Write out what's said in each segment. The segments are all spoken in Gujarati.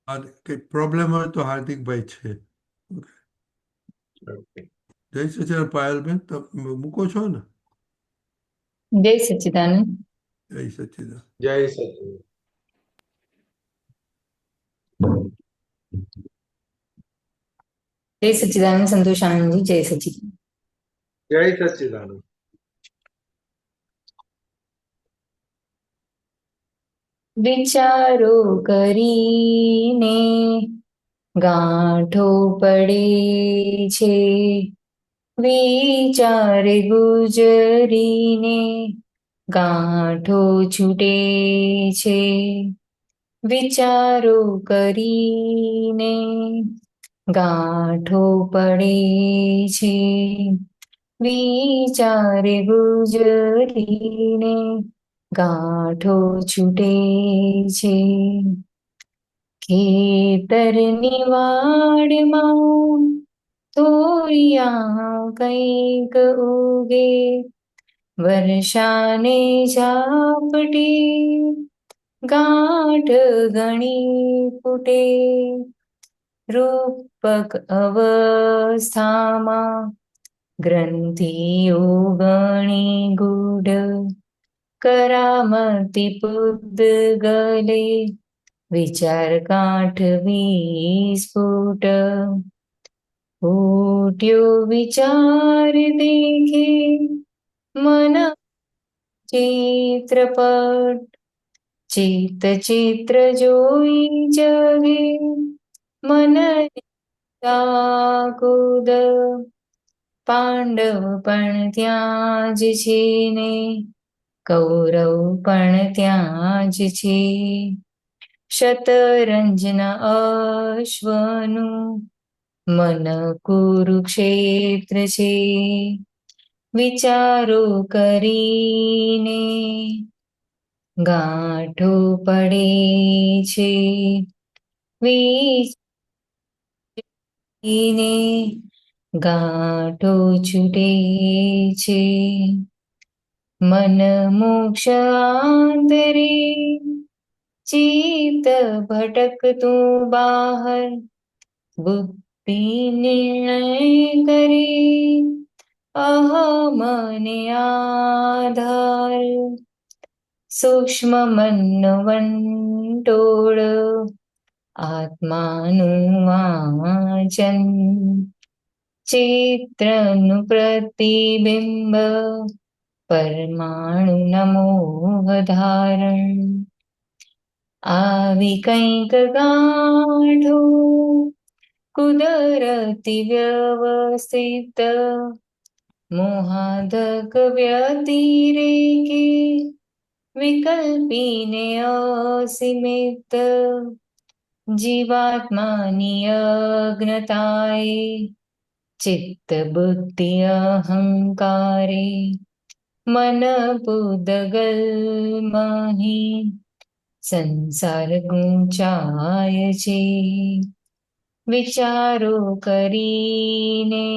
કંઈ પ્રોબ્લેમ હોય તો હાર્દિકભાઈ છે. ઓકે. જય સચિદાન પાયલબેન, તમે મૂકો છો ને? જય સચ્ચિદાનંદ. જય સચિદાન. જય સચિદાનંદ. જય સચ્ચિદાનંદ સંતોષાનંદજી. જય સચ્ચિદાનંદ. જય સચિદાનંદ. વિચારો કરીને ગાંઠો પડે છે, વિચારે ગુજરીને ગાંઠો છૂટે છે. વિચારો કરીને ગાંઠો પડે છે, વિચારે ગુજરીને ગાંઠો છૂટે છે. ખેતરની વાડમાં થોરિયા કંઈક ઉગે, વર્ષાને ઝાપટે ગાંઠ ઘણી ફૂટે. રૂપક અવસ્થામાં ગ્રંથિઓ ઘણી ગૂઢ, કરામતી પૂતગલે વિચાર ગાંઠ વિસ્ફુટ. ફૂટ્યો વિચાર દેખે મન ચિત્રપટ, ચિત્ત ચિત્ર જોઈ જગે મન વ્યાકુળ. પાંડવ પણ ત્યાં જ છે ને કૌરવ પણ ત્યાં જ છે, શતરંજના અશ્વનું મન કુરુક્ષેત્ર છે. વિચારો કરીને ગાંઠો પડે છે, વિચારીને ગાંઠો છૂટે છે. મન મોક્ષ આંતરે ચિત્ત ભટકતું બહાર, બુદ્ધિ નિર્ણય કરે અહમને આધાર. સૂક્ષ્મ મન વંટોળ આત્માનું વાચન, ચિત્રનું પ્રતિબિંબ પરમાણુ નમોહ ધારણ. આવી કંઈક ગાંઠો કુદરતી વ્યવસ્થિત, મોહાધક વ્યતિરેકે વિકલ્પીને અસીમિત. જીવાત્માની અજ્ઞતાએ ચિત્ત બુદ્ધિ અહંકારે મન પૂદગલ મહી સંસાર ગુંચાય છે. વિચારો કરીને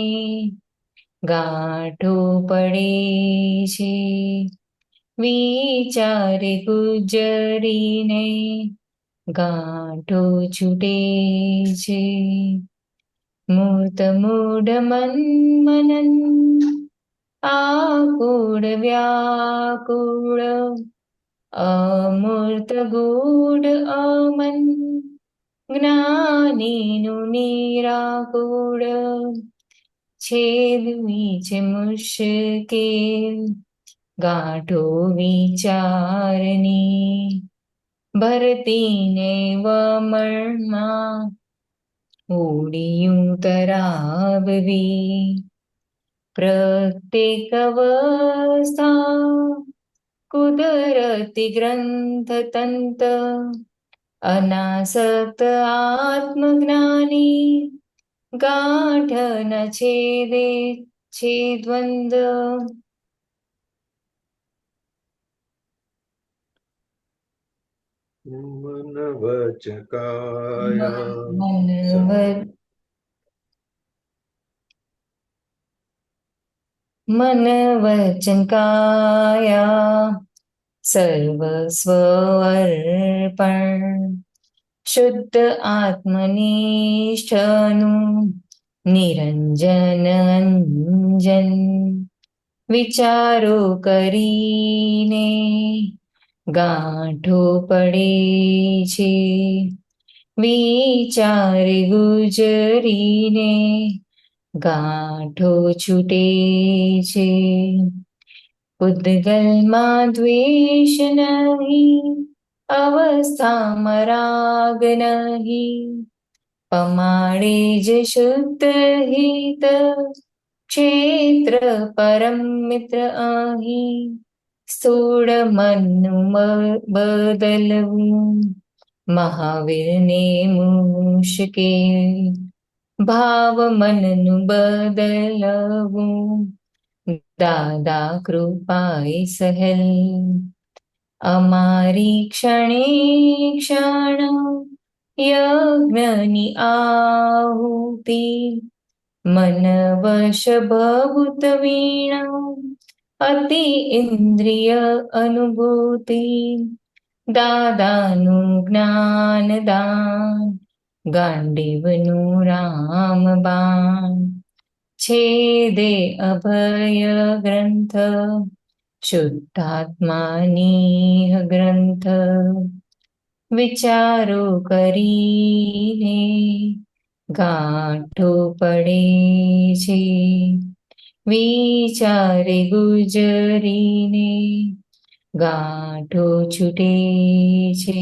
ગાંઠો પડે છે, વિચારે ગુજરીને ગાંઠો છૂટે છે. મૂર્ત મૂઢ મનન આકુળ વ્યાકુળ, અમૂર્ત ગૂઢ અમન જ્ઞાનીનું નિરાકુળ. છેદવી છે મુશ્કેલ ગાંઠો વિચારની, ભરતીને વમળમાં ઉડિયું તરાવવી. પ્રત્યેક અવસ્થા કુદરતી ગ્રંથ તંત, અનાસક્ત આત્મજ્ઞાની ગાંઠ ન છેદે છે દ્વંદ. મન વચકાયા મન વચન કાયા સર્વસ્વ અર્પણ, શુદ્ધ આત્મનિષ્ઠનું નિરંજન અંજન વિચારો કરીને ગાંઠો પડે છે, વિચારે ગુજરીને ગાંઠો છૂટે છે. પૂતગલમાં દ્વેષ નહીં, અવસ્થામાં રાગ નહીં, પમાડે જ શુદ્ધ હિત ક્ષેત્ર પરમ મિત્ર અહીં. સ્થૂળ મનનું બદલવું મહાવીરને મુશ્કેલ, ભાવ મનનું બદલવું દાદા કૃપાએ સહેલ. અમારી ક્ષણે ક્ષણ યજ્ઞની આહુતિ, મન વશ ભભૂત વીણા અતિ ઇન્દ્રિય અનુભૂતિ. દાદાનું જ્ઞાન દાન, ગાંડીવનું રામબાણ, છેદે અભય ગ્રંથ શુદ્ધાત્માની ગ્રંથ. વિચારો કરીને ગાંઠો પડે છે, વિચારે ગુજરીને ગાંઠો છૂટે છે.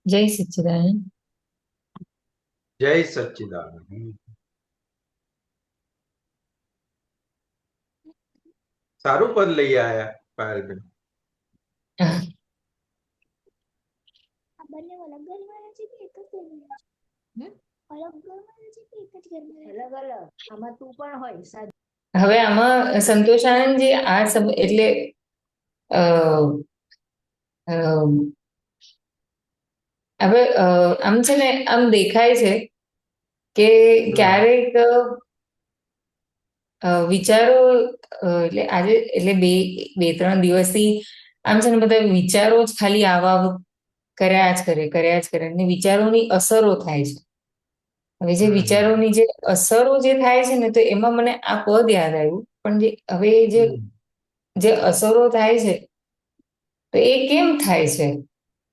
જય સચ્ચિદાનંદ. જય સચ્ચિદાનંદ. સારું પદ લઈ આયા પાયલબેન. બંને અલગ ઘરમાં છે કે એક જ ઘરમાં છે? અલગ ઘરમાં છે કે એક જ ઘરમાં? અલગ અલગ. આમાં તું પણ હોય સાદ. હવે આમાં સંતોષાનંદજી આ એટલે અ, અ, હવે આમ છે ને આમ દેખાય છે કે ક્યારેક વિચારો એટલે આજે એટલે બે ત્રણ દિવસથી આમ છે ને બધા વિચારો જ ખાલી આવા કર્યા જ કરે અને વિચારોની અસરો થાય છે. હવે જે વિચારોની જે અસરો જે થાય છે ને, તો એમાં મને આ પદ યાદ આવ્યું. પણ હવે જે અસરો થાય છે, તો એ કેમ થાય છે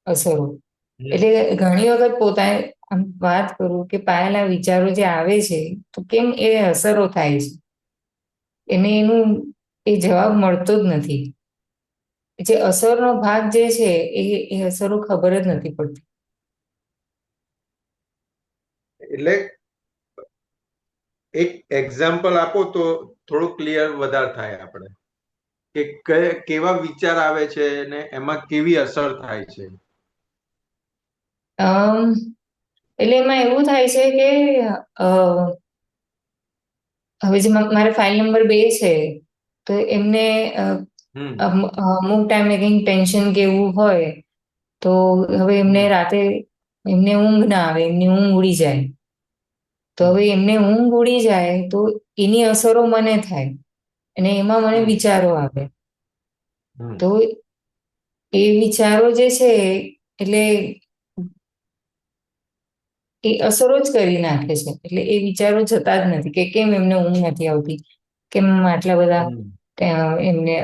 અસરો? એટલે ઘણી વખત પોતાને આમ વાત કરું કે પાયેલા વિચારો જે આવે છે, તો કેમ એ અસરો થાય છે, એનું એ જવાબ મળતો જ નથી. જે અસરનો ભાગ જે છે એ અસરો ખબર જ નથી પડતી. એટલે એક એક્ઝામ્પલ આપો તો થોડું ક્લિયર વધારે થાય આપણે કે કેવા વિચાર આવે છે ને એમાં કેવી અસર થાય છે. એટલે એમાં એવું થાય છે કે હવે જે મારે ફાઇલ નંબર 2 છે, તો એમને અમુક ટાઈમે કંઈક ટેન્શન કે એવું હોય, તો હવે એમને રાતે એમને ઊંઘ ના આવે, એમની ઊંઘ ઉડી જાય. તો હવે એમને ઊંઘ ઉડી જાય તો એની અસરો મને થાય અને એમાં મને વિચારો આવે. તો એ વિચારો જે છે એટલે એ અસરો જ કરી નાખે છે. એટલે એ વિચારો જતા જ નથી કે કેમ એમને ઊંઘ નથી આવતી, કેમ આટલા બધા એમને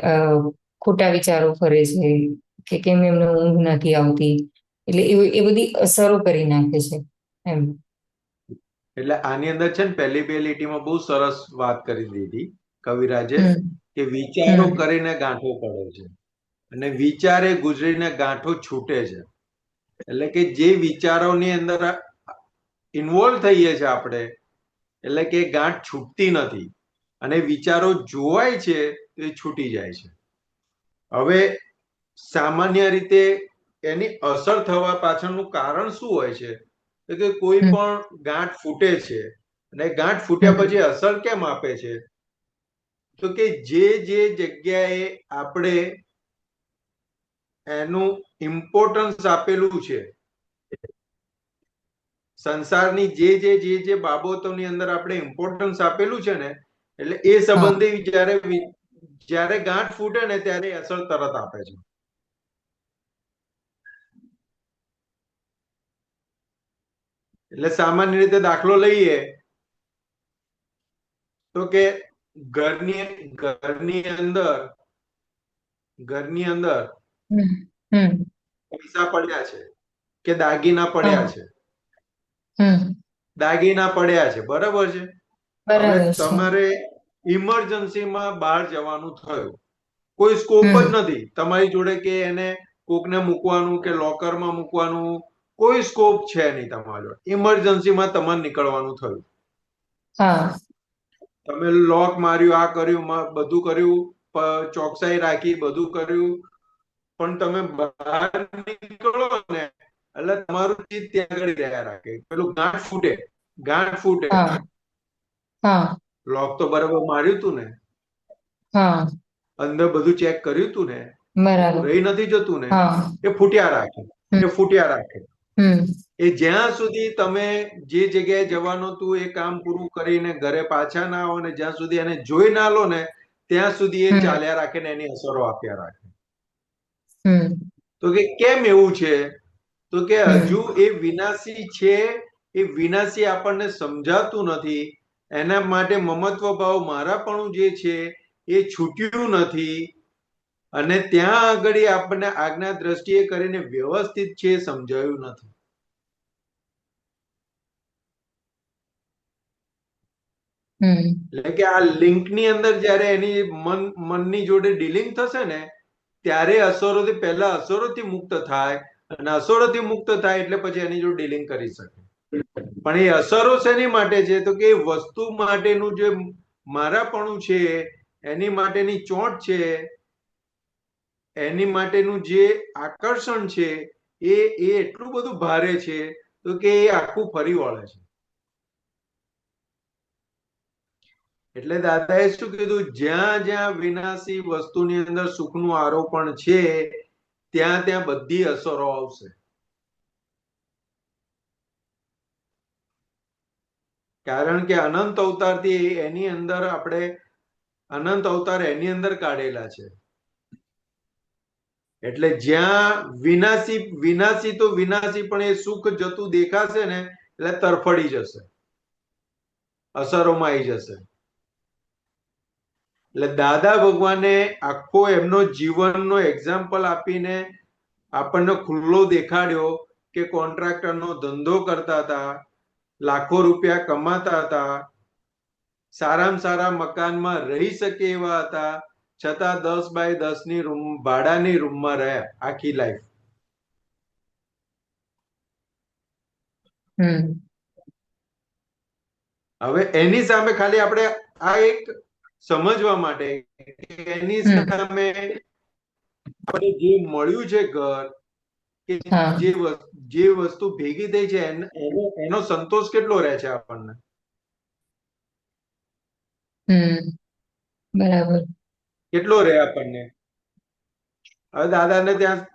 ખોટા વિચારો ફરે છે, કે કેમ એમને ઊંઘ નથી આવતી. એટલે એ બધી અસરો કરી નાખે છે એમ. એટલે આની અંદર છે ને પહેલી બે લીટીમાં બહુ સરસ વાત કરી દીધી કવિરાજે કે વિચારો કરીને ગાંઠો પડે છે અને વિચારે ગુજરીને ગાંઠો છૂટે છે. એટલે કે જે વિચારોની અંદર ઇન્વોલ્વ થઈએ છીએ આપણે, એટલે કે ગાંઠ છૂટતી નથી અને વિચારો જોવાય છે તો એ છૂટી જાય છે. હવે સામાન્ય રીતે એની અસર થવા પાછળનું કારણ શું હોય છે? તો કે કોઈ પણ ગાંઠ ફૂટે છે અને ગાંઠ ફૂટ્યા પછી અસર કેમ આપે છે? તો કે જે જગ્યાએ આપણે એનું ઇમ્પોર્ટન્સ આપેલું છે, સંસારની જે બાબતોની અંદર આપણે ઇમ્પોર્ટન્સ આપેલું છે ને, એટલે એ સંબંધી જ્યારે ગાંઠ ફૂટે ને ત્યારે અસર તરત આપે છે. એટલે સામાન્ય રીતે દાખલો લઈએ તો કે ઘરની ઘરની અંદર ઘરની અંદર હમ હમ પૈસા પડ્યા છે કે દાગીના પડ્યા હા છે, હમ દાગીના પડ્યા છે, બરાબર છે. હવે બરાબર છે. તમારે ઇમરજન્સીમાં બહાર જવાનું થયું, કોઈ સ્કોપ જ હમ નથી તમારી જોડે કે એને કોકને મૂકવાનું કે લોકરમાં મૂકવાનું, કોઈ સ્કોપ છે નહીં તમારી જોડે. ઇમરજન્સીમાં તમારે નીકળવાનું થયું, હા તમે લોક માર્યું, આ કર્યું, બધું કર્યું, ચોકસાઈ રાખી, બધું કર્યું, પણ તમે બહાર નીકળો ને એટલે તમારું ચિત્ત ત્યાં આગળ રહ્યા રાખે, પેલું ગાંઠ ફૂટે. હા હા લોક તો બરાબર માર્યું તું ને, હા અંદર બધું ચેક કર્યું તું ને, બરાબર. રહી નથી જતું ને, હા એ ફૂટ્યા રાખે, હમ એ ફૂટ્યા રાખે. હમ એ જ્યાં સુધી તમે જે જગ્યાએ જવાનું હતું એ કામ પૂરું કરીને ઘરે પાછા ના આવો ને જ્યાં સુધી એને જોઈ ના લો ને ત્યાં સુધી એ હમ ચાલ્યા રાખે ને એની અસરો આપ્યા રાખે. હમ તો કે કેમ એવું છે? તો કે હમ હજુ એ વિનાશી છે, એ વિનાશી આપણને સમજાતું નથી. એના માટે મમત્વ ભાવ મારાપણું જે છે એ છૂટ્યું નથી, અને ત્યાં આગળ આપણને આજ્ઞા દ્રષ્ટિએ કરીને વ્યવસ્થિત છે એ સમજાયું નથી. હમ એટલે કે આ લિંકની અંદર જ્યારે એની મનની જોડે ડીલિંગ થશે ને ત્યારે અસરોથી પહેલા અસરોથી મુક્ત થાય, અને અસરોથી મુક્ત થાય એટલે પછી એની જોડે ડીલિંગ કરી શકે. પણ એ અસરો શેની માટે છે? તો કે વસ્તુ માટેનું જે મારાપણું છે, એની માટેની ચોંટ છે, એની માટેનું જે આકર્ષણ છે એ એટલું બધું ભારે છે તો કે એ આખું ફરી વળે છે. એટલે દાદાએ શું કીધું? જ્યાં જ્યાં વિનાશી વસ્તુની અંદર સુખનું આરોપણ છે ત્યાં ત્યાં બધી અસરો આવશે. કારણ કે અનંત અવતારથી એની અંદર આપણે અનંત અવતાર એની અંદર કાઢેલા છે. એટલે જ્યાં વિનાશી વિનાશી તો વિનાશી, પણ એ સુખ જતું દેખાશે ને એટલે તરફડી જશે, અસરોમાં આવી જશે. એટલે દાદા ભગવાને આખો એમનો જીવનનો એક્ઝામ્પલ આપીને આપણને ખુલ્લો દેખાડ્યો કે કોન્ટ્રાક્ટરનો ધંધો કરતા હતા, લાખો રૂપિયા કમાતા હતા, સારામાં સારા મકાનમાં રહી શકે એવા હતા, છતાં 10x10 ની રૂમ ભાડાની રૂમમાં રહ્યા આખી લાઈફ. હવે એની સામે ખાલી આપણે આ એક સમજવા માટે કે એની હમ સામે આપણે જે મળ્યું છે ઘર, કે હા જે વસ્તુ ભેગી થઈ છે એનો સંતોષ કેટલો રહે છે આપણને? બરાબર. કેટલો રહે આપણને? હવે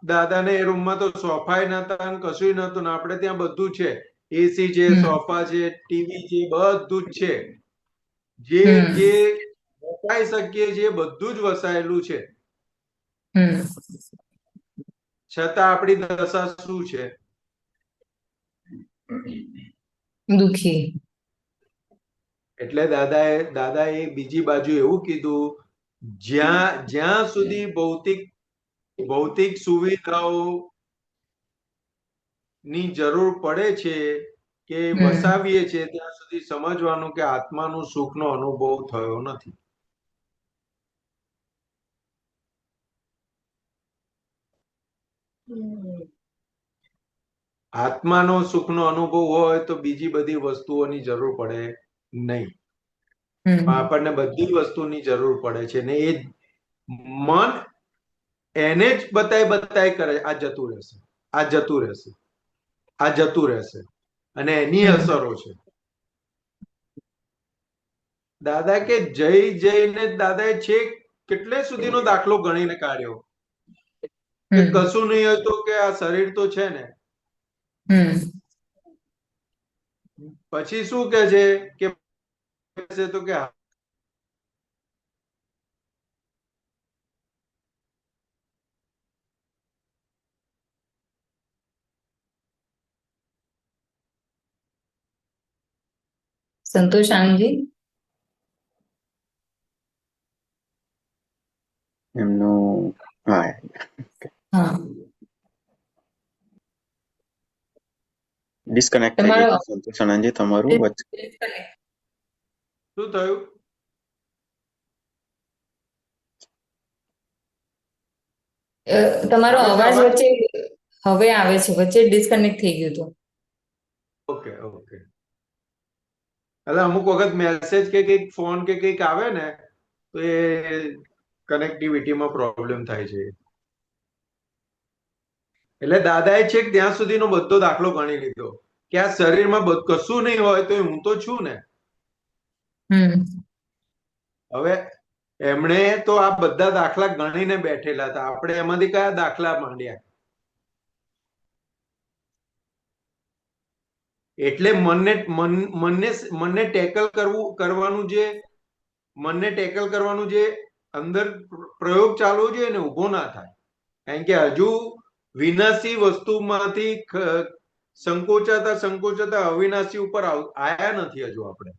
દાદાને એ રૂમમાં તો સોફાય નતા ને કશું નતું, ને આપણે ત્યાં બધું છે, એસી છે, હમ સોફા છે, ટીવી છે, બધું જ છે. જે હમ જે વસાઈ શકીએ છીએ બધું જ વસાયેલું છે, હમ છતાં આપણી દશા શું છે? દુખી. એટલે દાદાએ બીજી બાજુ એવું કીધું, જ્યાં જ્યાં સુધી ભૌતિક સુવિધાઓ ની જરૂર પડે છે કે હમ વસાવીએ છીએ ત્યાં સુધી સમજવાનું કે આત્માનું સુખનો અનુભવ થયો નથી. આત્માનો સુખનો અનુભવ હોય તો બીજી બધી વસ્તુઓની જરૂર પડે નહીં. હમ આપણને બધી વસ્તુની જરૂર પડે છે, ને એ મન એને જ બતાય કરે, આ જતું રહેશે, આ જતું રહેશે, આ જતું રહેશે, અને એની હમ અસરો છે. દાદા કે જઈને દાદાએ છેક કેટલે સુધીનો દાખલો ગણીને કાઢ્યો કે હમ કશું નહીં હતું કે આ શરીર તો છે ને. હમ પછી શું કે છે કે તો કે સંતોષ આનંદજી એમનું હા હા ડિસ્કનેક્ટ થઈ તમારો ગયું સંતોષ આનંદજી તમારું વચ્ચે શું થયું? તમારો આવે છે અવાજ અવાજ? વચ્ચે હવે આવે છે, વચ્ચે ડિસ્કનેક્ટ થઈ ગયું હતું. Okay okay. એટલે અમુક વખત મેસેજ કે કંઈક ફોન કે કંઈક આવે ને તો એ કનેક્ટિવિટીમાં પ્રોબ્લેમ થાય છે. એટલે દાદાએ છેક ત્યાં સુધીનો બધો દાખલો ગણી લીધો કે આ શરીરમાં કશું નહીં હોય તો હું તો છું ને. હવે એમણે તો આ બધા દાખલા ગણીને બેઠેલા હતા, આપણે એમાંથી કયા દાખલા માંડ્યા? એટલે મનને ટેકલ કરવાનું જે અંદર પ્રયોગ ચાલવો જોઈએ ને ઉભો ના થાય, કારણ કે હજુ વિનાશી વસ્તુમાંથી સંકોચાતા અવિનાશી ઉપર આયા નથી હજુ આપણે.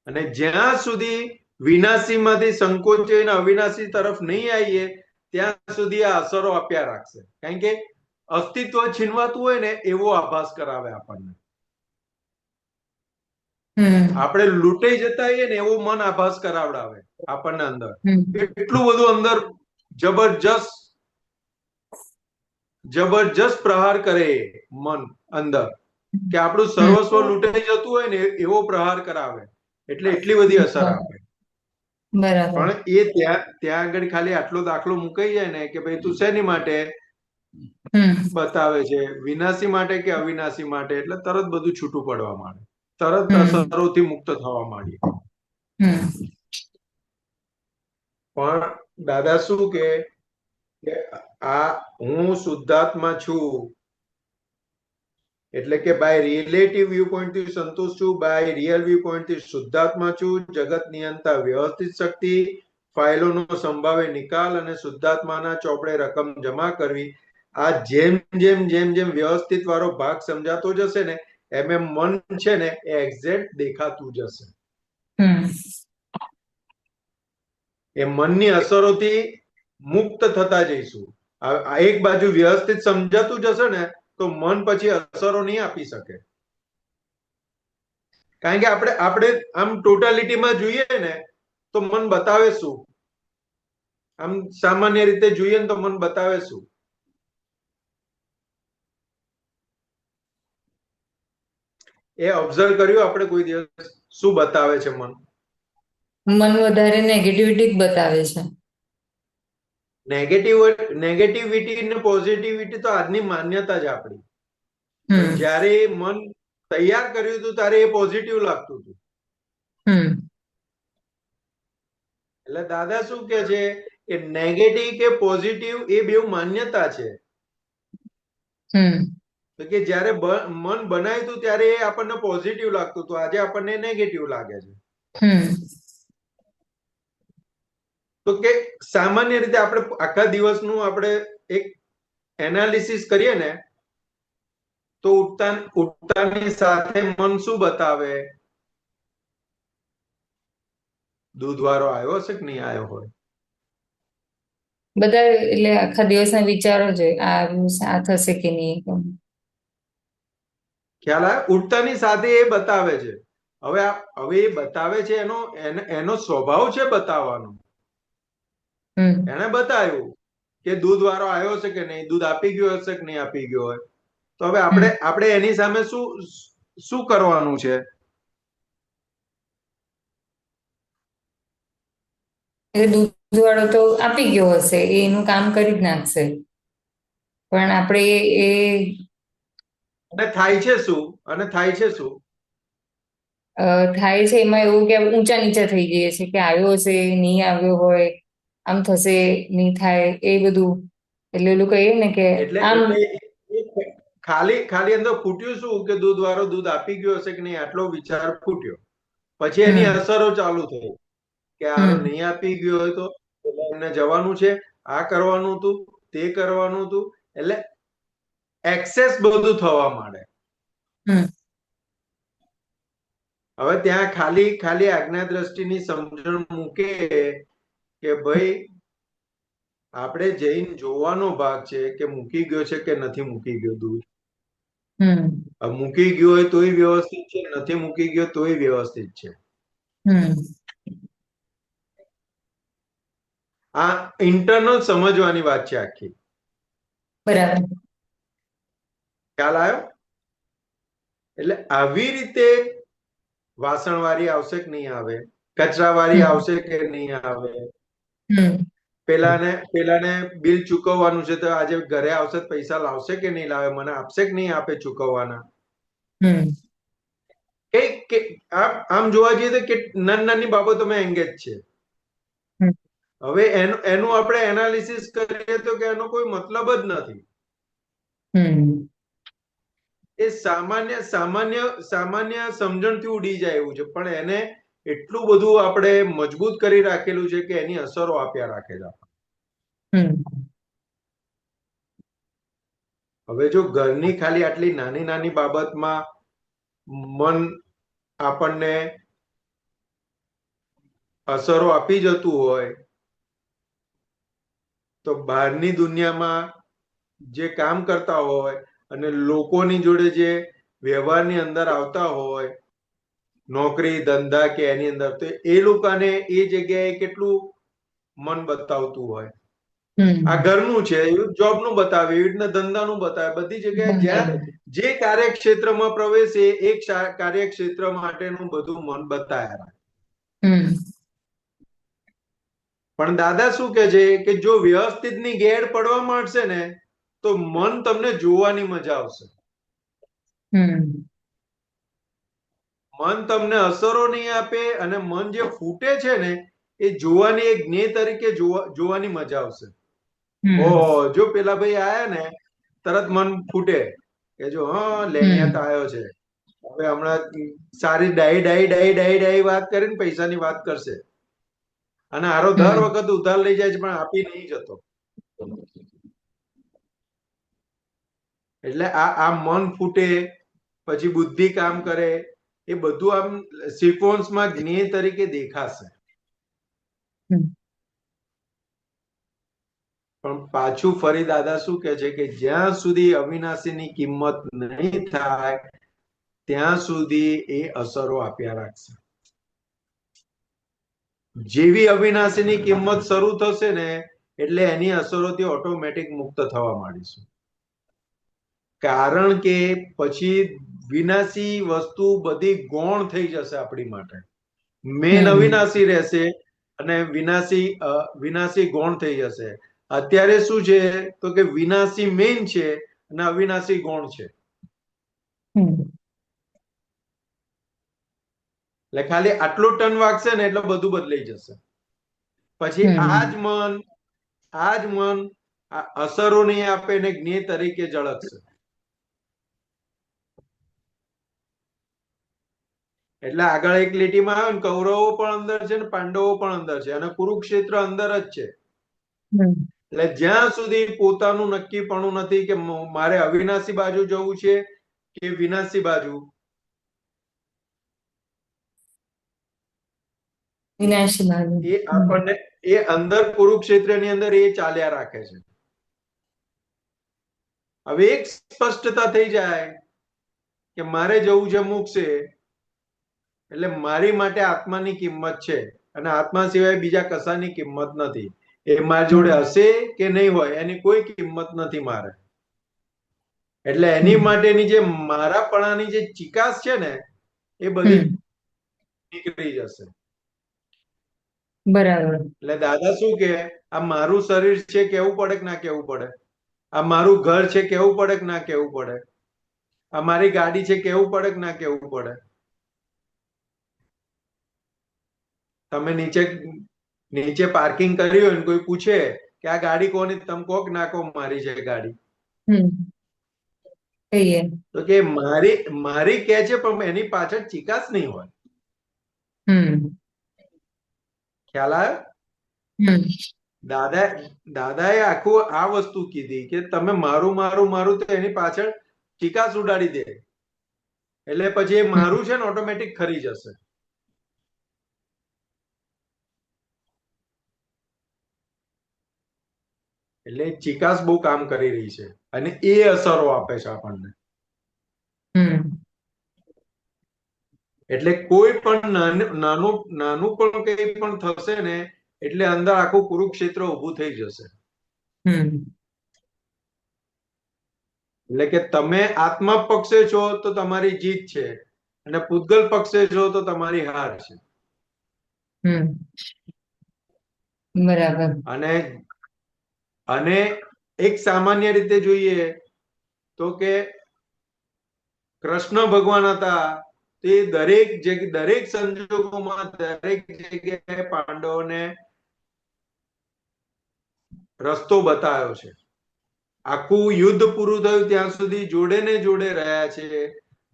અને જ્યાં સુધી વિનાશીમાંથી સંકોચાઈને અવિનાશી તરફ નહીં આવીએ ત્યાં સુધી આ અસરો આપ્યા રાખશે, કારણ કે અસ્તિત્વ છીનવાતું હોય ને એવો આભાસ કરાવે આપણને. આપણે લૂંટાઈ જતા હોઈએ ને એવો મન આભાસ કરાવડાવે આપણને અંદર. એટલું બધું અંદર જબરજસ્ત પ્રહાર કરે મન અંદર કે આપણું સર્વસ્વ લૂંટાઈ જતું હોય ને એવો પ્રહાર કરાવે, એટલે એટલી બધી અસર આપે. પણ એ ત્યાં આગળ ખાલી આટલો દાખલો મુકાઈ જાય ને કે ભાઈ તું શેની માટે બતાવે છે, વિનાશી માટે કે અવિનાશી માટે, એટલે તરત બધું છૂટું પડવા માંડે, તરત અસરોથી મુક્ત થવા માંડીએ. પણ દાદા શું કે આ હું શુદ્ધાત્મા છું, એટલે કે બાય રિલેટિવ વ્યૂ પોઈન્ટ થી સંતોષ છું, બાય રિયલ વ્યૂ પોઈન્ટ થી શુદ્ધાત્મા છું, જગત નિયંતા વ્યવસ્થિત શક્તિ, ફાઇલોનો સંભાવે નિકાલ અને શુદ્ધાત્માના ચોપડે રકમ જમા કરવી. આ જેમ જેમ જેમ જેમ વ્યવસ્થિત વાળો ભાગ સમજાતો જશે ને એમ એમ મન છે ને એ એક્ઝેક્ટ દેખાતું જશે. એ મનની અસરોથી મુક્ત થતા જઈશું. એક બાજુ વ્યવસ્થિત સમજાતું જશે ને તો મન પછી અસરો નહીં આપી શકે, કારણ કે આપણે આમ ટોટાલિટીમાં જોઈએ ને તો મન બતાવે શું? આમ સામાન્ય રીતે જોઈએ ને તો મન બતાવે શું? એ ઓબ્ઝર્વ કર્યું આપણે કોઈ દિવસ? શું બતાવે છે મન? મન વધારે નેગેટિવિટી જ બતાવે છે. નેગેટિવિટી ને પોઝિટિવિટી તો આજની માન્યતા જ આપણી. જ્યારે મન તૈયાર કર્યું હતું ત્યારે એ પોઝિટિવ લાગતું હતું. એટલે દાદા શું કે છે કે નેગેટિવ કે પોઝિટિવ એ બે માન્યતા છે. તો કે જ્યારે મન બનાવ્યું હતું ત્યારે એ આપણને પોઝિટિવ લાગતું હતું, આજે આપણને નેગેટિવ લાગે છે. તો કે સામાન્ય રીતે આપણે આખા દિવસનું આપણે એક એનાલિસિસ કરીએ ને તો ઉઠતાની સાથે મન શું બતાવે? દૂધ વાળો આવ્યો હશે કે નહીં આવ્યો હોય? બધા એટલે આખા દિવસના વિચારો જ આ થશે કે નહીં. ખ્યાલ આવે? ઉઠતાની સાથે એ બતાવે છે. હવે એ બતાવે છે એનો સ્વભાવ છે બતાવવાનો. એને બતાવ્યું કે દૂધ વાળો આવ્યો છે કે નહીં, દૂધ આપી ગયો હશે કે નહીં આપી ગયો હોય, તો હવે આપણે એની સામે શું કરવાનું છે? દૂધ વાળો તો આપી ગયો હશે, એનું કામ કરી જ નાખશે, પણ આપણે થાય છે શું? થાય છે એમાં એવું કે ઊંચા નીચા થઈ જઈએ છે કે આવ્યો હશે, નહીં આવ્યો હોય, આમ થશે નહીં થાય, એ બધું. એટલે એલું કહીએ ને કે આમ ખાલી અંદર ફૂટ્યું શું કે દૂધ વાળો દૂધ આપી ગયો હશે કે નહીં, આટલો વિચાર ફૂટ્યો. પછી એની અસરો ચાલુ થઈ કે આ નહીં આપી ગયો હોય તો એમને જવાનું છે, આ કરવાનું હતું, તે કરવાનું હતું, એટલે એક્સેસ બધું થવા માંડે. હમ હવે ત્યાં ખાલી ખાલી આજ્ઞા દ્રષ્ટિની સમજણ મૂકે કે ભાઈ આપણે જઈને જોવાનો ભાગ છે કે મૂકી ગયો છે કે નથી મૂકી ગયો દૂર. હમ મૂકી ગયો હોય તોય વ્યવસ્થિત છે, નથી મૂકી ગયો તોય વ્યવસ્થિત છે. હમ આ ઇન્ટરનલ સમજવાની વાત છે આખી. બરાબર. ખ્યાલ આવ્યો? એટલે આવી રીતે વાસણવાળી આવશે કે નહીં આવે, કચરાવાળી હમ આવશે કે નહીં આવે, હમ પેલાને બિલ ચૂકવવાનું છે તો આજે ઘરે આવશે તો પૈસા લાવશે કે નહીં લાવે, મને આપશે કે નહીં આપે ચૂકવવાના. હમ કે આમ જોવા જઈએ તો કે નાની નાની બાબતોમાં એંગેજ છે. હમ હવે એનું આપણે એનાલિસિસ કરીએ તો કે એનો કોઈ મતલબ જ નથી. હમ એ સામાન્ય સામાન્ય સામાન્ય સમજણથી ઉડી જાય એવું છે, પણ એને એટલું બધું આપણે મજબૂત કરી રાખેલું છે કે એની અસરો આપ્યા રાખે છે. હમ હવે જો ઘરની ખાલી આટલી નાની નાની બાબતમાં મન આપણને અસરો આપી જતું હોય તો બહારની દુનિયામાં જે કામ કરતા હોય અને લોકોની જોડે જે વ્યવહારની અંદર આવતા હોય, નોકરી ધંધા કે એની અંદર, તો એ લોકોને એ જગ્યાએ કેટલું મન બતાવતું હોય. આ ઘરનું છે જોબનું બતાવે, એવી રીતના ધંધાનું બતાવે, બધી જગ્યાએ જ્યાં જે કાર્યક્ષેત્રમાં પ્રવેશે એક કાર્યક્ષેત્ર માટેનું બધું મન બતાવ્યા. પણ દાદા શું કે છે કે જો વ્યવસ્થિત ની ગેડ પડવા માંડશે ને તો મન તમને જોવાની મજા આવશે. મન તમને અસરો નહીં આપે અને મન જે ફૂટે છે ને એ જોવાની એક જ્ઞેય તરીકે જોવાની મજા આવશે. ઓહો, જો પેલા ભાઈ આયા ને તરત મન ફૂટે કે જો હા લેણિયા આવ્યો છે, હવે હમણાં સારી ડાઈ વાત કરીને પૈસાની વાત કરશે અને આરો દર વખત ઉધાર લઈ જાય છે પણ આપી નહીં જતો. એટલે આ મન ફૂટે પછી બુદ્ધિ કામ કરે એ બધું આમ સિક્વન્સમાં જ્ઞેય તરીકે દેખાશે. પણ પાછું ફરી દાદા શું કે છે કે જ્યાં સુધી અવિનાશીની કિંમત નહીં થાય ત્યાં સુધી એ અસરો આપ્યા રાખશે. જેવી અવિનાશીની કિંમત શરૂ થશે ને એટલે એની અસરોથી ઓટોમેટિક મુક્ત થવા માંડીશું. કારણ કે પછી વિનાશી વસ્તુ બધી ગૌણ થઈ જશે આપણી માટે. મેન અવિનાશી રહેશે અને વિનાશી ગૌણ થઈ જશે. અત્યારે શું છે તો કે વિનાશી મેન છે અને અવિનાશી ગૌણ છે. એટલે ખાલી આટલું ટન વાગશે ને એટલે બધું બદલાઈ જશે. પછી આ જ મન અસરો નહીં આપે ને જ્ઞેય તરીકે ઝળકશે. એટલે આગળ એક લીટીમાં આવે ને કૌરવો પણ અંદર છે ને પાંડવો પણ અંદર છે અને કુરુક્ષેત્ર અંદર જ છે. એટલે જ્યાં સુધી પોતાનું નક્કીપણું નથી કે મારે અવિનાશી બાજુ જવું છે કે વિનાશી બાજુ, એ આપણને એ અંદર કુરુક્ષેત્રની અંદર એ ચાલ્યા રાખે છે. હવે એક સ્પષ્ટતા થઈ જાય કે મારે જવું છે મોક્ષે, એટલે મારી માટે આત્માની કિંમત છે અને આત્મા સિવાય બીજા કશાની કિંમત નથી. એ મારી જોડે હશે કે નહીં હોય એની કોઈ કિંમત નથી મારે. એટલે એની માટેની જે મારાપણાની જે ચિકાસ છે ને એ બધી નીકળી જશે. બરાબર. એટલે દાદા શું કે આ મારું શરીર છે કેવું પડે કે ના કેવું પડે, આ મારું ઘર છે કેવું પડે કે ના કેવું પડે, આ મારી ગાડી છે કેવું પડે કે ના કેવું પડે. તમે નીચે પાર્કિંગ કર્યું હોય ને કોઈ પૂછે કે આ ગાડી કોની, તમે કહો કે ના કહો મારી છે ગાડી, તો કે મારી કે છે પણ એની પાછળ ચિકાસ નહીં હોય. ખ્યાલ આવ્યો? દાદાએ આખું આ વસ્તુ કીધી કે તમે મારું મારું મારું તો એની પાછળ ચિકાસ ઉડાડી દે. એટલે પછી એ મારું છે ને ઓટોમેટિક ખરી જશે. એટલે ચિકાસ બહુ કામ કરી રહી છે અને એ અસરો આપે છે આપણને. એટલે કોઈ પણ નાનું નાનું પણ કંઈ પણ થશે ને એટલે અંદર આખું કુરુક્ષેત્ર ઊભું થઈ જશે. એટલે કે તમે આત્મા પક્ષે છો તો તમારી જીત છે અને પૂતગલ પક્ષે છો તો તમારી હાર છે. બરાબર. અને એક સામાન્ય રીતે જોઈએ તો કે કૃષ્ણ ભગવાન હતા તે દરેક સંજોગોમાં દરેક જગ્યાએ પાંડવોને રસ્તો બતાવ્યો છે. આખું યુદ્ધ પૂરું થયું ત્યાં સુધી જોડે ને જોડે રહ્યા છે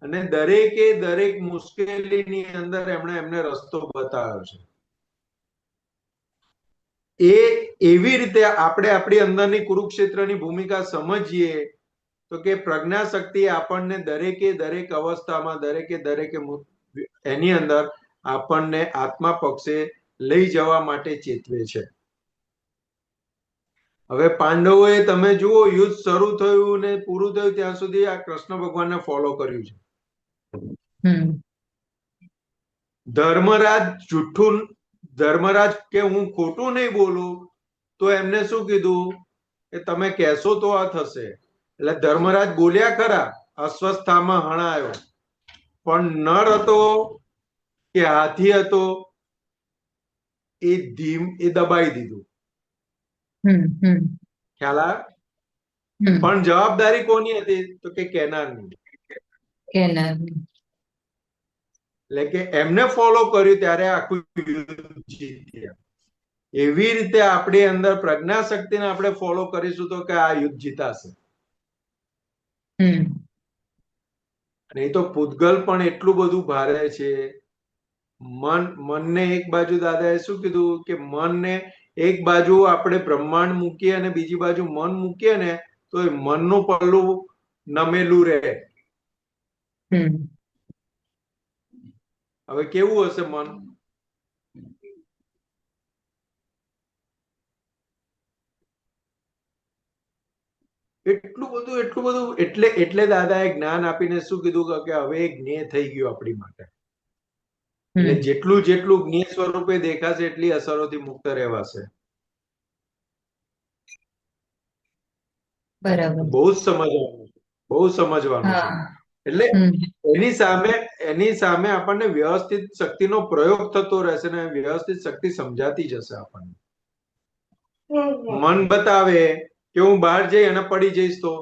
અને દરેક મુશ્કેલીની અંદર એમને રસ્તો બતાવ્યો છે. એ એવી રીતે આપણે આપણી અંદરની કુરુક્ષેત્રની ભૂમિકા સમજીએ તો કે પ્રજ્ઞા શક્તિ આપણને દરેક અવસ્થામાં દરેકે એની અંદર આપણને આત્મા પક્ષે લઈ જવા માટે ચેતવે છે. હવે પાંડવોએ તમે જુઓ યુદ્ધ શરૂ થયું ને પૂરું થયું ત્યાં સુધી આ કૃષ્ણ ભગવાનને ફોલો કર્યું છે. ધર્મરાજ કે હું ખોટું નહીં બોલું તો એમને શું કીધું કે તમે કહેશો તો આ થશે. એટલે ધર્મરાજ બોલ્યા ખરા, અસ્વસ્થામાં હણાયો, પણ નર હતો કે હાથી હતો એ દબાઈ દીધું. ખ્યાલ આવે? પણ જવાબદારી કોની હતી તો કે કેનારની. એટલે કે એમને ફોલો કર્યું ત્યારે આખું યુદ્ધ જીત્યા. એવી રીતે આપણી અંદર પ્રજ્ઞા શક્તિને આપણે ફોલો કરીશું તો કે આ યુદ્ધ જીતાશે. અને એ તો પૂતગલ પણ એટલું બધું ભારે છે. મનને એક બાજુ દાદાએ શું કીધું કે મનને એક બાજુ આપણે બ્રહ્માંડ મૂકીએ અને બીજી બાજુ મન મૂકીએ ને તો એ મનનું પલ્લું નમેલું રહે. હવે કેવું હશે મન? એટલું બધું એટલે દાદાએ જ્ઞાન આપીને શું કીધું કે હવે જ્ઞેય થઈ ગયું આપણી માટે. એટલે જેટલું જ્ઞેય સ્વરૂપે દેખાશે એટલી અસરોથી મુક્ત રહેવાશે. બરાબર. બહુ જ સમજવાનું છે. એટલે એની સામે આપણને વ્યવસ્થિત શક્તિનો પ્રયોગ થતો રહેશે ને વ્યવસ્થિત શક્તિ સમજાતી જશે આપણને. મન બતાવે કે હું બહાર જઈ અને પડી જઈશ તો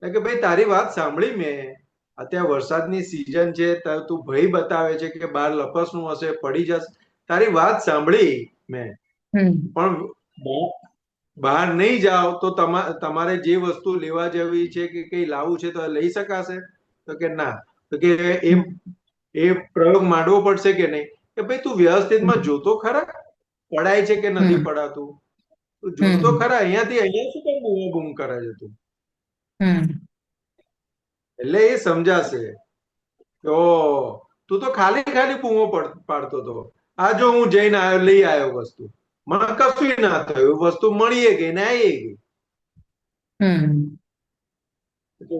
કે ભાઈ તારી વાત સાંભળી મેં, અત્યારે વરસાદની સિઝન છે તું ભય બતાવે છે કે બહાર લપસનું હશે પડી જશે, તારી વાત સાંભળી મેં, પણ બહાર નહીં જાઓ તો તમારે જે વસ્તુ લેવા જવી છે કે કઈ લાવવું છે તો લઈ શકાશે? તો કે ના. તો કે એ પ્રયોગ માંડવો પડશે કે નહીં કે ભાઈ તું વ્યવસ્થિતમાં જોતો ખરા પડાય છે કે નથી પડાતું? તું જોતો ખરા, અહીંયાથી અહીંયા શું કઈ બૂમ કરે છે તું? એટલે એ સમજાશે કે તું તો ખાલી બૂમો પાડતો હતો, આ જો હું જઈને આવ્યો લઈ આવ્યો વસ્તુ, મને કશું ના થયું, વસ્તુ મળીએ ગઈ ને આવી ગઈ.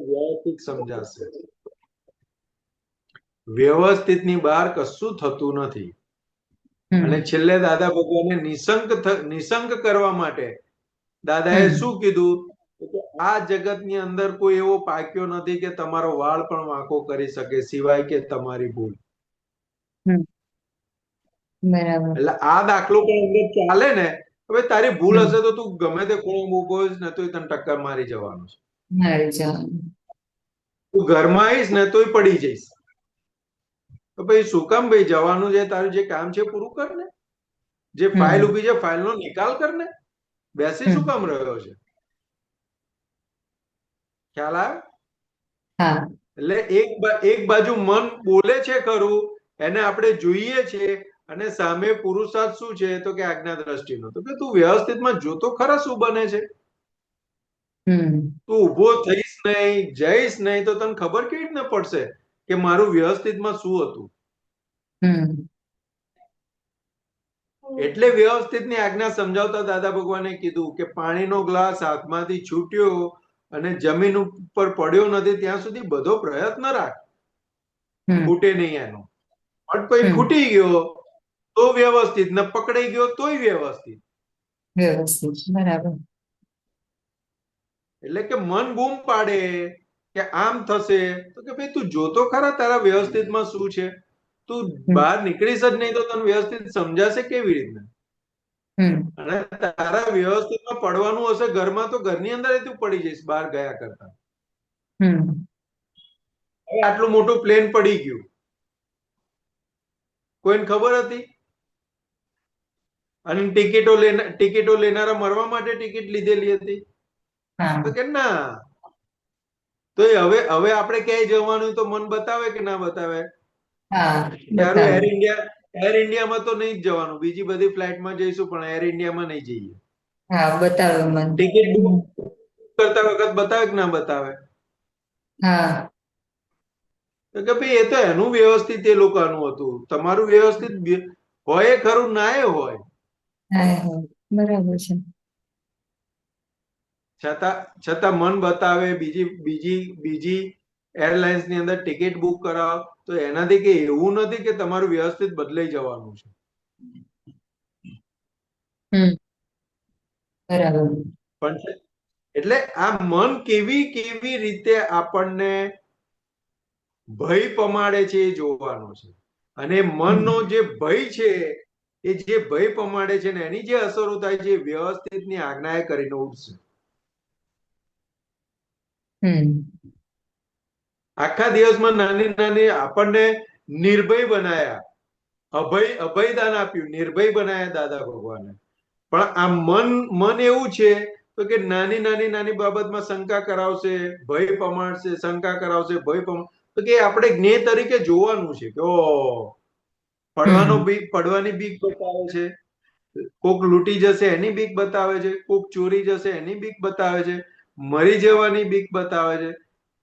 વ્યવસ્થિત સમજાશે. વ્યવસ્થિત ની બહાર કશું થતું નથી. અને છેલ્લે દાદા ભગવાને નિશંક કરવા માટે દાદાએ શું કીધું કે આ જગતની અંદર કોઈ એવો પાક્યો નથી કે તમારો વાળ પણ વાંકો કરી શકે સિવાય કે તમારી ભૂલ. એટલે આ દાખલો પણ અંદર ચાલે ને, હવે તારી ભૂલ હશે તો તું ગમે તે ખૂણો મૂકો ને તો તને ટક્કર મારી જવાનું છે. તું ઘરમાં આવીશ ને તોય પડી જઈશ. તો ભાઈ શું કામ ભાઈ જવાનું છે? તારું જે કામ છે પૂરું કર ને. જે ફાઇલ ઉભી છે ફાઇલનો નિકાલ કર ને. બેસી શું કામ રહ્યો છે? ખ્યાલ આવે? એટલે એક બાજુ મન બોલે છે ખરું, એને આપણે જોઈએ છીએ, અને સામે પુરુષાર્થ શું છે તો કે આજ્ઞા દ્રષ્ટિનો. તો કે તું વ્યવસ્થિતમાં જોતો ખરા શું બને છે? તું ઊભો થઈશ નહીં, જઈશ નહીં, તો તને ખબર કેવી રીતના પડશે કે મારું વ્યવસ્થિતમાં શું હતું? એટલે વ્યવસ્થિતની આજ્ઞા સમજાવતા દાદા ભગવાને કીધું કે પાણીનો ગ્લાસ હાથમાંથી છૂટ્યો અને જમીન ઉપર પડ્યો નથી ત્યાં સુધી બધો પ્રયત્ન રાખ, ખૂટે નહીં એનો. પણ કોઈ ખૂટી ગયો તો વ્યવસ્થિત, ને પકડાઈ ગયો તોય વ્યવસ્થિત. વ્યવસ્થિત, બરાબર. એટલે કે મન બૂમ પાડે કે આમ થશે, તો કે ભાઈ તું જોતો ખરા તારા વ્યવસ્થિતમાં શું છે? તું બહાર નીકળીશ જ નહીં તો તને વ્યવસ્થિત સમજાશે કેવી રીતના? અને તારા વ્યવસ્થિતમાં પડવાનું હશે ઘરમાં, તો ઘરની અંદર તું પડી જઈશ બહાર ગયા કરતા. હવે આટલું મોટું પ્લેન પડી ગયું, કોઈને ખબર હતી? અને ટિકિટો લેનારા મરવા માટે ટિકિટ લીધેલી હતી? તો કે ના. તો હવે આપણે ક્યાંય જવાનું તો મન બતાવે કે ના બતાવે? એર ઇન્ડિયામાં તો નહીં જ જવાનું, બીજી બધી ફ્લાઇટમાં જઈશું પણ એર ઇન્ડિયામાં નહીં જઈએ. ટિકિટ બુક કરતા વખત બતાવે કે ના બતાવે? તો કે ભાઈ એ તો એનું વ્યવસ્થિત એ લોકોનું હતું, તમારું વ્યવસ્થિત હોય ખરું ના હોય. બરાબર છે. છતાં મન બતાવે, બીજી એરલાઇન્સ ની અંદર ટિકિટ બુક કરાવો, તો એનાથી કે એવું નથી કે તમારું વ્યવસ્થિત બદલાઈ જવાનું છે. બરાબર. પણ એટલે આ મન કેવી રીતે આપણને ભય પમાડે છે એ જોવાનું છે. અને મનનો જે ભય છે એ જે ભય પમાડે છે ને એની જે અસરો થાય છે એ વ્યવસ્થિતની આજ્ઞાએ કરીને ઉઠશે. આખા દિવસમાં નાની નાની આપણને નિર્ભય બનાયા, અભયદાન આપ્યું, નિર્ભય બનાયા દાદા ભગવાને. પણ આ મન એવું છે તો કે નાની નાની બાબતમાં શંકા કરાવશે, ભય પમાડશે, શંકા કરાવશે, ભય પમાડ, તો કે આપણે જ્ઞેય તરીકે જોવાનું છે કે પડવાની બીક બતાવે છે, કોક લૂંટી જશે એની બીક બતાવે છે, કોક ચોરી જશે એની બીક બતાવે છે, મરી જવાની બીક બતાવે છે.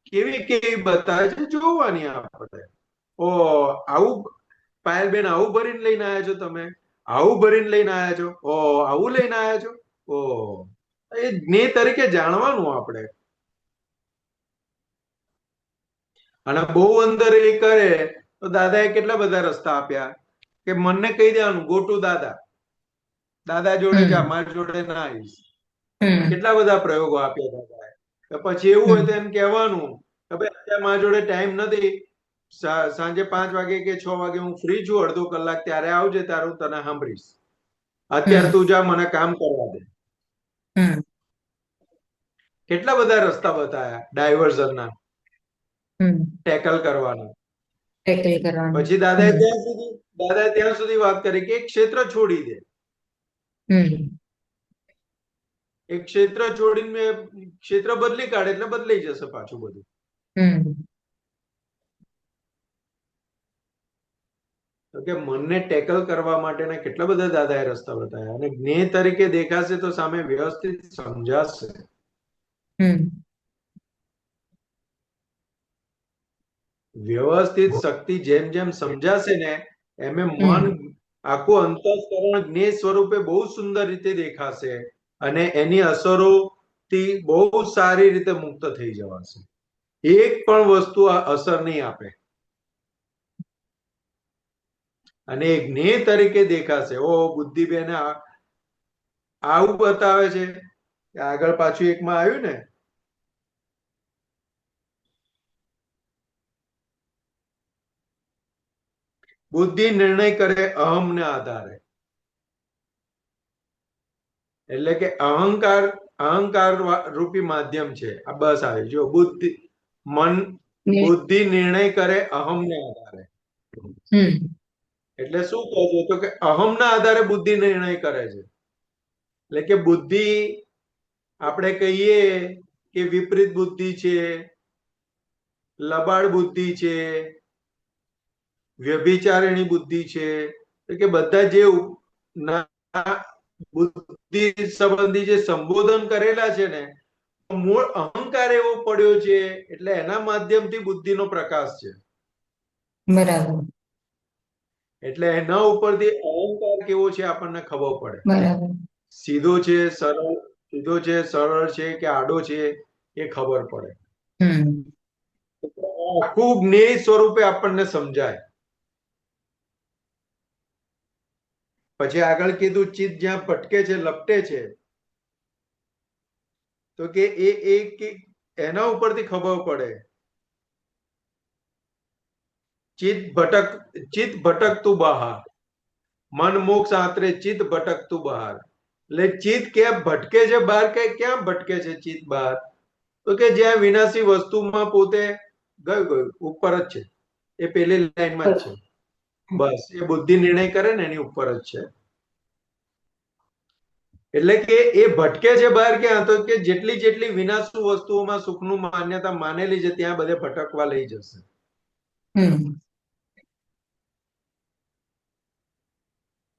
કેવી બતાવે છે જોવાની આપણે. આવું પાયલબેન આવું ભરીને લઈને આવ્યા છો, તમે આવું ભરીને લઈને આવ્યા છો, આવું લઈને આવ્યા છો. એ જ્ઞેય તરીકે જાણવાનું આપણે. અને બહુ અંદર એ કરે તો દાદાએ કેટલા બધા રસ્તા આપ્યા કે મનને કહી દેવાનું ગો ટુ દાદા, દાદા જોડે જા, મારી જોડે ના આવીશ. કેટલા બધા પ્રયોગો આપ્યા દાદાએ. પછી એવું હોય તો એમ કહેવાનું કે ભાઈ અત્યારે મારી જોડે ટાઈમ નથી, સાંજે 5 વાગે કે 6 વાગે હું ફ્રી છું, અડધો કલાક ત્યારે આવજે, ત્યારે હું તને સાંભળીશ. અત્યારે તું જા, મને કામ કરવા દે. કેટલા બધા રસ્તા બતાયા ડાયવર્ઝનના, ટેકલ કરવાના. પછી દાદાએ ત્યાં સુધી વાત કરી કે એક ક્ષેત્ર છોડી દે. એક ક્ષેત્ર છોડીને ક્ષેત્ર બદલી કાઢે એટલે બદલાઈ જશે પાછું બધું. તો કે મનને ટેકલ કરવા માટેના કેટલા બધા દાદાએ રસ્તા બતાવ્યા. અને જ્ઞેય તરીકે દેખાશે તો સામે વ્યવસ્થિત સમજાશે. વ્યવસ્થિત શક્તિ જેમ જેમ સમજાશે ને એમ મન આખું અંતઃકરણ જ્ઞેય સ્વરૂપે બહુ સુંદર રીતે દેખાશે અને એની અસરોથી બહુ સારી રીતે મુક્ત થઈ જવાશે. એક પણ વસ્તુ અસર નહીં આપે અને એ જ્ઞેય તરીકે દેખાશે. બુદ્ધિબેન આવું બતાવે છે. આગળ પાછું એકમાં આવ્યું ને, બુદ્ધિ નિર્ણય કરે અહમને આધારે. એટલે કે અહંકાર રૂપી માધ્યમ છે આ. બસ આવે જો બુદ્ધિ નિર્ણય કરે અહમને આધારે. એટલે શું કહે છે તો કે અહમના આધારે બુદ્ધિ નિર્ણય કરે છે. એટલે કે બુદ્ધિ આપણે કહીએ કે વિપરીત બુદ્ધિ છે, લબાડ બુદ્ધિ છે, વ્યભિચારિણી બુદ્ધિ છે, કે બધા જે બુદ્ધિ સંબંધી જે સંબોધન કરેલા છે ને, મૂળ અહંકાર એવો પડ્યો છે એટલે એના માધ્યમથી બુદ્ધિનો પ્રકાશ છે. બરાબર એટલે એના ઉપરથી અહંકાર કેવો છે આપણને ખબર પડે. બરાબર સીધો છે સરળ છે કે આડો છે એ ખબર પડે. આખું જ્ઞેય સ્વરૂપે આપણને સમજાય. પછી આગળ કીધું ચિત્ત જ્યાં ભટકે છે લપટે છે તો કે એના ઉપરથી ખબર પડે. ચિત્ત ભટકતું બહાર, મન મોક્ષ આંતરે ચિત્ત ભટકતું બહાર. એટલે ચિત્ત ક્યાં ભટકે છે બહાર, કે ક્યાં ભટકે છે ચિત્ત બહાર? તો કે જ્યાં વિનાશી વસ્તુમાં પોતે ગયું ઉપર જ છે, એ પેલી લાઈનમાં જ છે. બસ એ બુદ્ધિ નિર્ણય કરે ને એની ઉપર જ છે. એટલે કે એ ભટકે છે બહાર ક્યાં? તો કે જેટલી વિનાશુ વસ્તુઓમાં સુખનું માન્યતા માનેલી છે ત્યાં બધે ભટકવા લઈ જશે.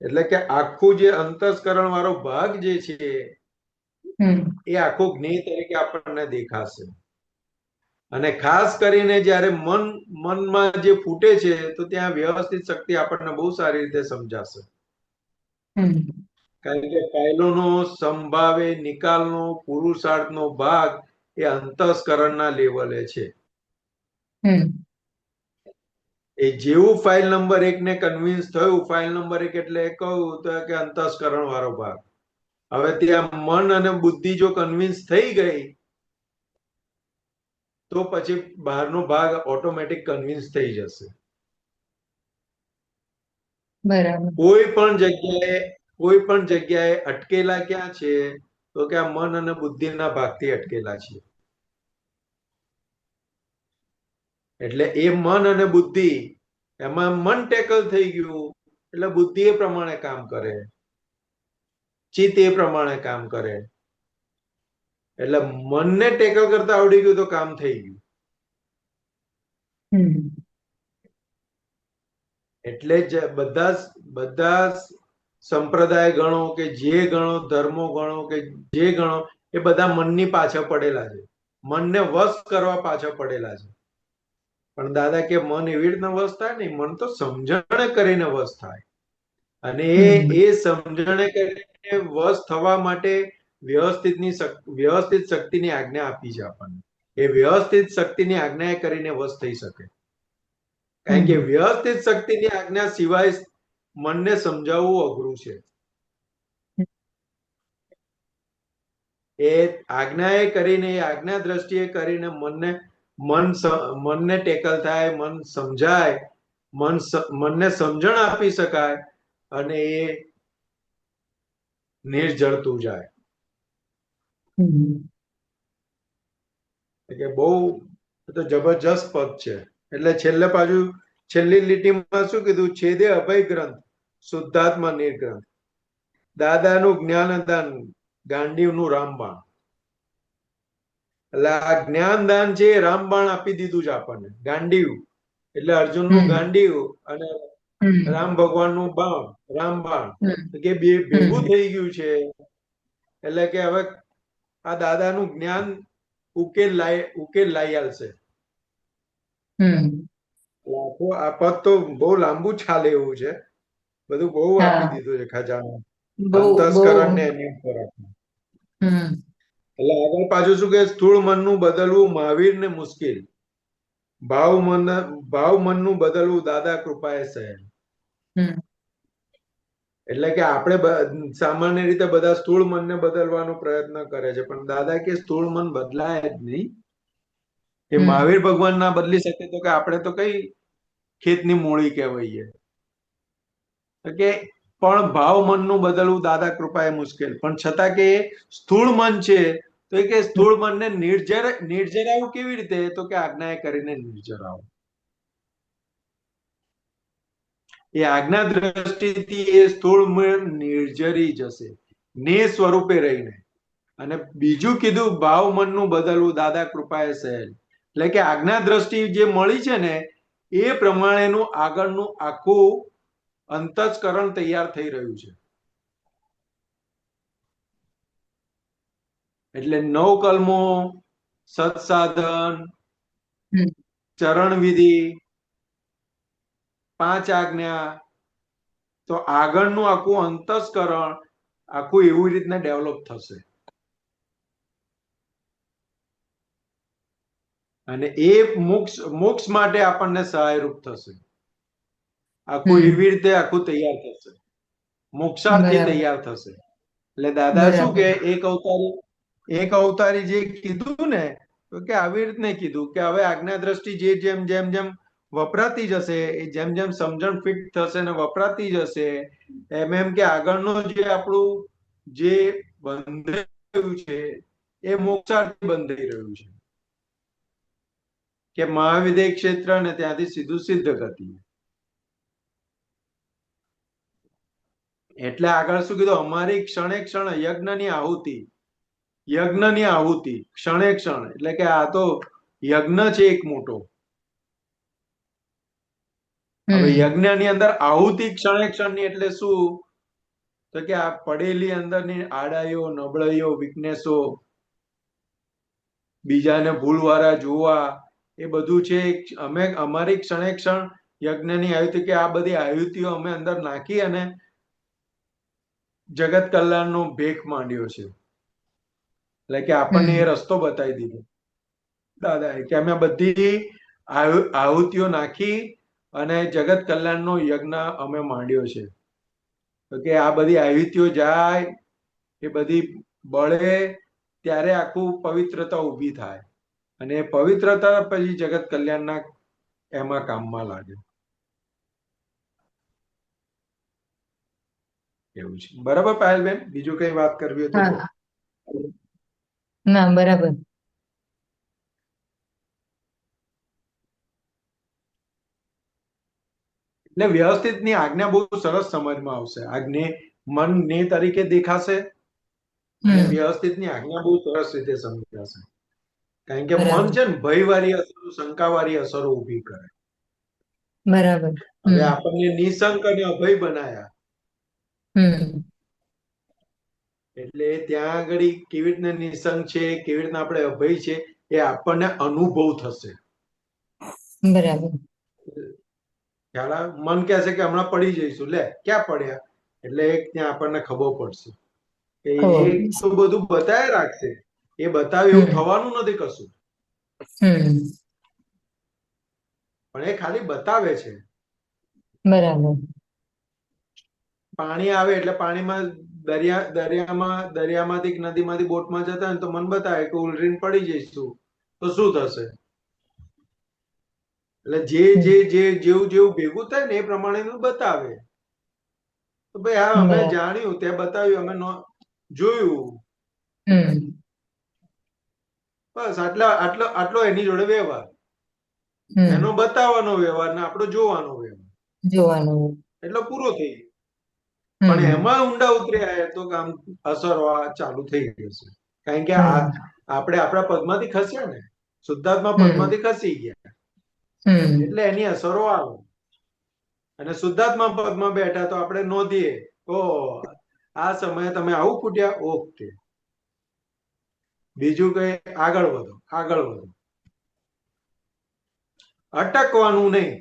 એટલે કે આખું જે અંતસ્કરણ વાળો ભાગ જે છે એ આખો જ્ઞેય તરીકે આપણને દેખાશે. અને ખાસ કરીને જ્યારે મનમાં જે ફૂટે છે તો ત્યાં વ્યવસ્થિત શક્તિ આપણને બહુ સારી રીતે સમજાશે. કારણ કે પહેલોનો સંભાવે નિકાલનો પુરુષાર્થનો ભાગ એ અંતસ્કરણના લેવલે છે. એ જેવું ફાઇલ નંબર 1 ને કન્વિન્સ થયું, ફાઇલ નંબર 1 એટલે કહ્યું તો કે અંતસ્કરણ વાળો ભાગ. હવે ત્યાં મન અને બુદ્ધિ જો કન્વિન્સ થઈ ગઈ તો પછી બહારનો ભાગ ઓટોમેટિક કન્વિન્સ થઈ જશે. બરાબર કોઈ પણ જગ્યાએ અટકેલા ક્યાં છે? તો કે આ મન અને બુદ્ધિના ભાગથી અટકેલા છે. એટલે એ મન અને બુદ્ધિ, એમાં મન ટેકલ થઈ ગયું એટલે બુદ્ધિ એ પ્રમાણે કામ કરે, ચિત્ત એ પ્રમાણે કામ કરે. એટલે મનને ટેકલ કરતા આવડી ગયું તો કામ થઈ ગયું. એટલે જ બધા સંપ્રદાય ગણો કે જે ગણો, ધર્મો ગણો કે જે ગણો, એ બધા મનની પાછળ પડેલા છે, મનને વશ કરવા પાછળ પડેલા છે. પણ દાદા કે મન એવી રીતના વશ થાય ને, મન તો સમજણ કરીને વશ થાય. અને એ સમજણે કરીને વશ થવા માટે વ્યવસ્થિત શક્તિની આજ્ઞા આપી છે આપણને. એ વ્યવસ્થિત શક્તિની આજ્ઞા કરીને વશ થઈ શકે. કારણ કે વ્યવસ્થિત શક્તિની આજ્ઞા સિવાય મનને સમજાવવું અઘરું છે. એ આજ્ઞાએ કરીને, એ આજ્ઞા દ્રષ્ટિએ કરીને મનને ટેકલ થાય, મન સમજાય, મનને સમજણ આપી શકાય અને એ નિર્જળતું જાય. કે બહુ જબરજસ્ત પદ છે. એટલે છેલ્લે પાછું છેલ્લી લીટીમાં શું કીધું? છેદે અભય ગ્રંથ શુદ્ધાત્મા નિર્ગ્રંથ. દાદાનું જ્ઞાનદાન, ગાંડીવનું રામબાણ. એટલે આ જ્ઞાનદાન છે એ રામબાણ આપી દીધું છે આપણને. ગાંડીવ એટલે અર્જુનનું ગાંડીવ અને રામ ભગવાનનું બાણ, રામબાણ, કે બે ભેગું થઈ ગયું છે. એટલે કે હવે આ દાદાનું જ્ઞાન ઉકેલ લાઈ આવશે. આ પદ તો બહુ લાંબુ ચાલે એવું છે, બધું બહુ આપી દીધું છે ખજાનો અંતસ્કરણ ને એની ઉપર. એટલે આગળ પાછું શું કે સ્થૂળ મનનું બદલવું મહાવીરને મુશ્કેલ, ભાવ મનનું બદલવું દાદા કૃપાએ સહેલ. એટલે કે આપણે સામાન્ય રીતે બધા સ્થૂળ મનને બદલવાનો પ્રયત્ન કરે છે, પણ દાદા કે સ્થૂળ મન બદલાય જ નહીં. એ મહાવીર ભગવાન ના બદલી શકે તો કે આપણે તો કઈ ખેતની મૂળી કહેવાઈએ. કે પણ ભાવ મનનું બદલવું દાદા કૃપાએ મુશ્કેલ, પણ છતાં કે સ્થૂળ મન છે તો કે સ્થૂળ મનને નિર્જરાવું કેવી રીતે? તો કે આજ્ઞાએ કરીને નિર્જરાવું. એ આજ્ઞા દ્રષ્ટિથી એ સ્થૂળ મન નિર્જરી જશે, ને સ્વરૂપે રહીને. અને બીજું કીધું ભાવ મનનું બદલવું દાદા કૃપાએ સહેલ. એટલે કે આજ્ઞા દ્રષ્ટિ જે મળી છે ને એ પ્રમાણેનું આગળનું આખું અંતસ્કરણ તૈયાર થઈ રહ્યું છે. એટલે 9 કલમો, સત્સાધન, હમ ચરણ વિધિ, 5 આજ્ઞા, તો આગળનું આખું અંતસ્કરણ આખું એવી રીતના ડેવલપ થશે. અને એ મોક્ષ માટે આપણને સહાયરૂપ થશે. આખું હમ એવી રીતે આખું તૈયાર થશે, મોક્ષાર્થી બરાબર તૈયાર થશે. એટલે દાદા શું બરાબર કે એક અવતારી જે કીધું ને, તો કે આવી રીતને કીધું કે હવે આજ્ઞા દ્રષ્ટિ જે જેમ જેમ જેમ વપરાતી જશે, એ જેમ જેમ સમજણ ફિટ થશે ને વપરાતી જશે, એમ એમ કે આગળનું જે આપણું જે બંધાઈ રહ્યું છે એ મોક્ષાર્થી બંધાઈ રહ્યું છે, કે મહાવિદ્ય ક્ષેત્ર ને ત્યાંથી સીધું સિદ્ધ ગતિ. એટલે આગળ શું કીધું, અમારી ક્ષણે ક્ષણ યજ્ઞની આહુતિ ક્ષણે ક્ષણ, એટલે કે આ તો યજ્ઞ છે એક મોટો. હવે હમ યજ્ઞની અંદર આહુતિ ક્ષણે ક્ષણની એટલે શું, તો કે આ પડેલી અંદરની આડાઈઓ, નબળાઈઓ, વીકનેસો, બીજાને ભૂલવાળા જોવા, એ બધું છે. અમારી ક્ષણે ક્ષણ યજ્ઞની આહુતિ, કે આ બધી આહુતિઓ અમે અંદર નાખી અને જગત કલ્યાણનો ભેખ માંડ્યો છે. એટલે કે આપણને એ હમ રસ્તો બતાવી દીધો દાદાએ, કે અમે બધી આહુતિઓ નાખી અને જગત કલ્યાણનો યજ્ઞ અમે માંડ્યો છે. તો કે આ બધી આહુતિઓ જાય, એ બધી બળે, ત્યારે આખું પવિત્રતા ઊભી થાય, અને પવિત્રતા પછી જગત કલ્યાણના એમાં કામમાં લાગે. એવું છે. બરાબર પાયલબેન, બીજું કઈ વાત કરવી હોય તો કહો. હા ના બરાબર એટલે વ્યવસ્થિત ની આજ્ઞા બહુ સરસ સમજમાં આવશે. આજ્ઞે મન ને તરીકે દેખાશે, અને હમ વ્યવસ્થિત ની આજ્ઞા બહુ સરસ રીતે સમજાશે. કારણ કે મન બરાબર છે ને ભયવાળી અસરો, શંકાવાળી અસરો ઊભી કરે. બરાબર હવે હમ આપણને નિશંક અને અભય બનાયા, હમ એટલે ત્યાં આગળ કેવી રીતના નિશંક છે, કેવી રીતના આપણે અભય છે, એ આપણને અનુભવ થશે. બરાબર ખ્યાલ આવે? મન કહેશે કે હમણાં પડી જઈશું, લે ક્યાં પડ્યા, એટલે ત્યાં આપણને ખબર પડશે કે ખબર એ પડી તો બધું બતાવે રાખશે, એ બતાવે એવું હમ થવાનું નથી કશું, હમ પણ એ ખાલી બતાવે છે. બરાબર પાણી આવે એટલે પાણીમાં દરિયામાંથી નદીમાંથી બોટમાં જતા હોય તો મન બતાવે કે ઉલરીને પડી જઈશું તો શું થશે. એટલે જેવું જેવું ભેગું થાય ને એ પ્રમાણેનું બતાવે. તો ભાઈ હા, અમે બરાબર જાણ્યું, તે બતાવ્યું, અમે જોયું, હમ બસ આટલો એની જોડે વ્યવહાર. એનો હમ બતાવવાનો વ્યવહાર ને આપણો જોવાનો વ્યવહાર, જોવાનું એટલે પૂરો થઈ ગયો. પણ હમ એમાં ઊંડા ઉતર્યા તો કામ અસરો ચાલુ થઈ જશે. કારણ કે હમ આપણે આપણા પદમાંથી ખસ્યા ને, શુદ્ધાત્મા હમ પદમાંથી ખસી ગયા, હમ એટલે એની અસરો આવે. અને શુદ્ધાત્મા પદમાં બેઠા તો આપણે નોંધીએ, ઓ આ સમયે તમે આવું ફૂટ્યા, ઓકે, બીજું કઈ આગળ વધો, આગળ વધો. અટકવાનું નહીં,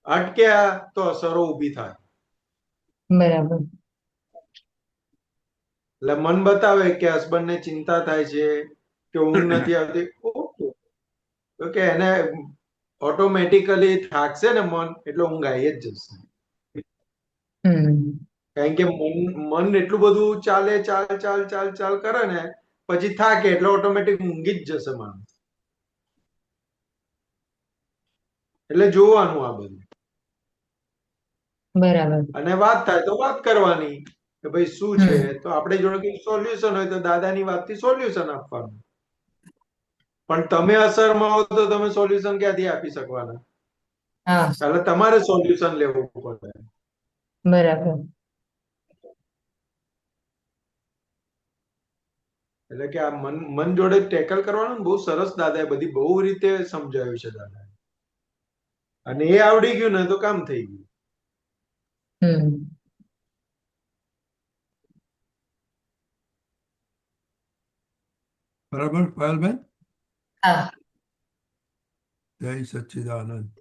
અટક્યા તો અસરો ઊભી થાય. બરાબર એટલે મન બતાવે કે હસબન્ડને ચિંતા થાય છે, કે ઊંઘ નથી આવતી, ઓકે, તો કે એને ઓટોમેટિકલી થાકશે ને મન, એટલે ઊંઘ આવી જ જશે. હમ કારણ કે મન એટલું બધું ચાલે, ચાલ કરે ને, પછી થાકે એટલે ઓટોમેટિક ઊંઘી જ જશે માણસ. એટલે જોવાનું આ બધું, બરાબર અને વાત થાય તો વાત કરવાની કે ભાઈ શું છે. હમ તો આપણે જોડે કઈ સોલ્યુશન હોય તો દાદાની વાતથી સોલ્યુશન આપવાનું. પણ તમે અસરમાં હો તો તમે સોલ્યુશન ક્યાંથી આપી શકવાના? હા એટલે તમારે સોલ્યુશન લેવું પડે. બરાબર એટલે કે આ મન જોડે ટેકલ કરવાનું બહુ સરસ દાદાએ બધી બહુ રીતે સમજાવ્યું છે દાદા. અને એ આવડી ગયું ને તો કામ થઈ ગયું. બરાબર પાયલબેન? હા જય સચ્ચિદાનંદ.